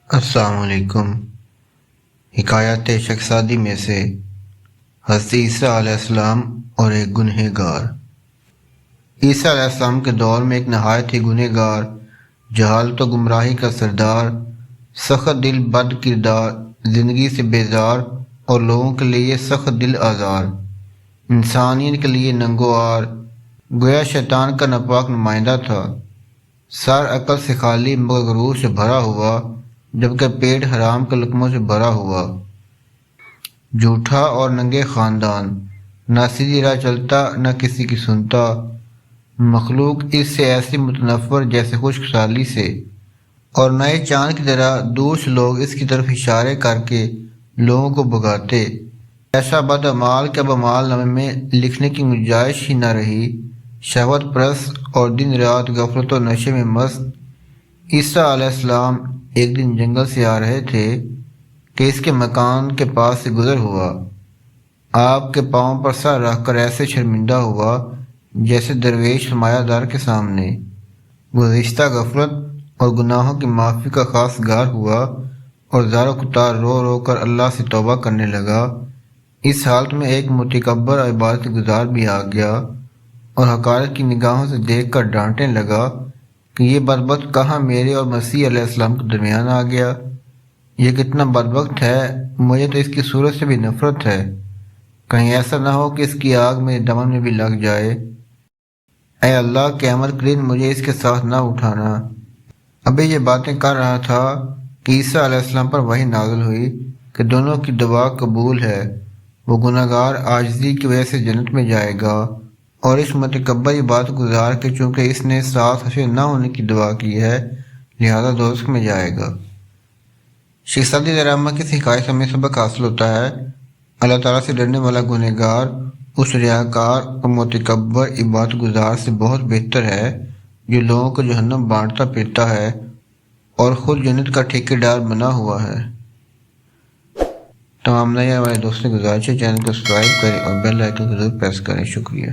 السلام علیکم۔ حکایت شخصادی میں سے حضرت عیسیٰ علیہ السلام اور ایک گنہگار۔ عیسیٰ علیہ السلام کے دور میں ایک نہایت ہی گنہگار، جہالت و گمراہی کا سردار، سخت دل بد کردار، زندگی سے بیزار اور لوگوں کے لیے سخت دل آزار، انسانیت کے لیے ننگوار، گویا شیطان کا ناپاک نمائندہ تھا۔ سر عقل سے خالی مگر غرور سے بھرا ہوا، جبکہ پیٹ حرام کے لقموں سے بھرا ہوا۔ جھوٹا اور ننگے خاندان، نہ سیدھی راہ چلتا نہ کسی کی سنتا، مخلوق اس سے ایسی متنفر جیسے خشک سالی سے، اور نئے چاند کی طرح دور سے لوگ اس کی طرف اشارے کر کے لوگوں کو بھگاتے۔ ایسا بد اعمال کہ اب اعمال نامے میں لکھنے کی گنجائش ہی نہ رہی۔ شہوت پرست اور دن رات غفلت و نشے میں مست عیسیٰ علیہ السلام ایک دن جنگل سے آ رہے تھے کہ اس کے مکان کے پاس سے گزر ہوا۔ آپ کے پاؤں پر سر رکھ کر ایسے شرمندہ ہوا جیسے درویش سرمایہ دار کے سامنے گزشتہ غفلت اور گناہوں کی معافی کا خاص گار ہوا، اور زار و کتار رو رو کر اللہ سے توبہ کرنے لگا۔ اس حالت میں ایک متکبر اور عبادت گزار بھی آ گیا اور حقارت کی نگاہوں سے دیکھ کر ڈانٹنے لگا کہ یہ بدبخت کہاں میرے اور مسیح علیہ السلام کے درمیان آ گیا۔ یہ کتنا بدبخت ہے، مجھے تو اس کی صورت سے بھی نفرت ہے، کہیں ایسا نہ ہو کہ اس کی آگ میرے دمن میں بھی لگ جائے۔ اے اللہ، قیامت کے دن مجھے اس کے ساتھ نہ اٹھانا۔ ابھی یہ باتیں کر رہا تھا کہ عیسیٰ علیہ السلام پر وحی نازل ہوئی کہ دونوں کی دعا قبول ہے۔ وہ گنہگار عاجزی کی وجہ سے جنت میں جائے گا، اور اس متکبر عبادت گزار کے چونکہ اس نے ساتھ حشر نہ ہونے کی دعا کی ہے لہذا دوزخ میں جائے گا۔ شخصادی ڈرامہ کی حکایت سے ہمیں سبق حاصل ہوتا ہے، اللہ تعالیٰ سے ڈرنے والا گنہگار اس ریاکار اور متکبر عبادت گزار سے بہت بہتر ہے جو لوگوں کو جہنم بانٹتا پھرتا ہے اور خود جنت کا ٹھیکیدار بنا ہوا ہے۔ تمام نئے ہمارے دوستوں کی گزارش ہے چینل کو سبسکرائب کریں اور بیل آئیکن کو ضرور پریس کریں۔ شکریہ۔